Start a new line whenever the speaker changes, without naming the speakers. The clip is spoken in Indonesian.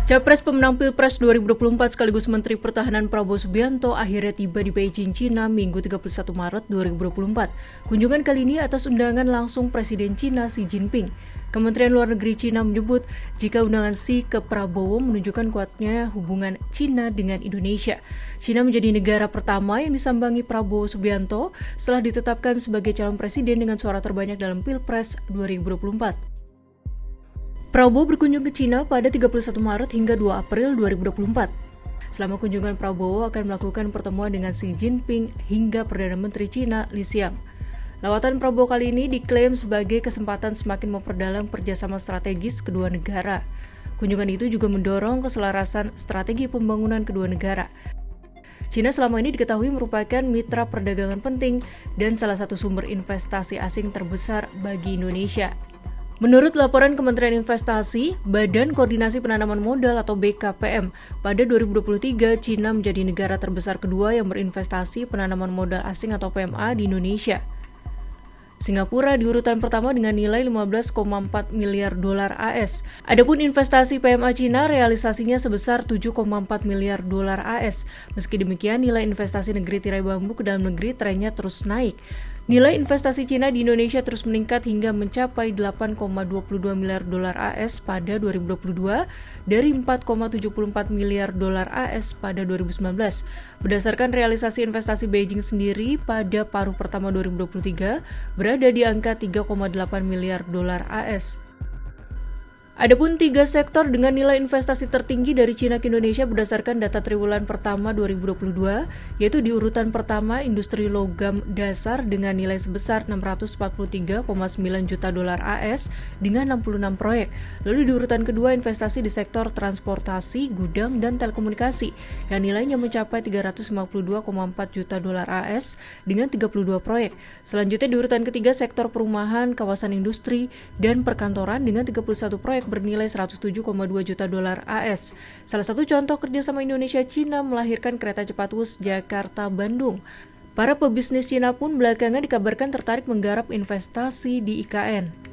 Capres pemenang Pilpres 2024 sekaligus Menteri Pertahanan Prabowo Subianto akhirnya tiba di Beijing, Cina, Minggu 31 Maret 2024. Kunjungan kali ini atas undangan langsung Presiden Cina Xi Jinping. Kementerian Luar Negeri Cina menyebut jika undangan Xi ke Prabowo menunjukkan kuatnya hubungan Cina dengan Indonesia. Cina menjadi negara pertama yang disambangi Prabowo Subianto setelah ditetapkan sebagai calon presiden dengan suara terbanyak dalam Pilpres 2024. Prabowo berkunjung ke Cina pada 31 Maret hingga 2 April 2024. Selama kunjungan Prabowo akan melakukan pertemuan dengan Xi Jinping hingga Perdana Menteri Cina Li Qiang. Lawatan Prabowo kali ini diklaim sebagai kesempatan semakin memperdalam kerjasama strategis kedua negara. Kunjungan itu juga mendorong keselarasan strategi pembangunan kedua negara. Cina selama ini diketahui merupakan mitra perdagangan penting dan salah satu sumber investasi asing terbesar bagi Indonesia. Menurut laporan Kementerian Investasi, Badan Koordinasi Penanaman Modal atau BKPM, pada 2023 Cina menjadi negara terbesar kedua yang berinvestasi penanaman modal asing atau PMA di Indonesia. Singapura di urutan pertama dengan nilai 15,4 miliar dolar AS. Adapun investasi PMA Cina realisasinya sebesar 7,4 miliar dolar AS. Meski demikian, nilai investasi negeri tirai bambu ke dalam negeri trennya terus naik. Nilai investasi Cina di Indonesia terus meningkat hingga mencapai 8,22 miliar dolar AS pada 2022 dari 4,74 miliar dolar AS pada 2019. Berdasarkan realisasi investasi Beijing sendiri pada paruh pertama 2023 berada di angka 3,8 miliar dolar AS. Adapun 3 sektor dengan nilai investasi tertinggi dari Cina ke Indonesia berdasarkan data triwulan pertama 2022, yaitu di urutan pertama industri logam dasar dengan nilai sebesar 643,9 juta dolar AS dengan 66 proyek. Lalu di urutan kedua investasi di sektor transportasi, gudang, dan telekomunikasi yang nilainya mencapai 352,4 juta dolar AS dengan 32 proyek. Selanjutnya di urutan ketiga sektor perumahan, kawasan industri, dan perkantoran dengan 31 proyek bernilai 107,2 juta dolar AS. Salah satu contoh kerjasama Indonesia-Cina melahirkan kereta cepat WUS Jakarta-Bandung. Para pebisnis Cina pun belakangan dikabarkan tertarik menggarap investasi di IKN.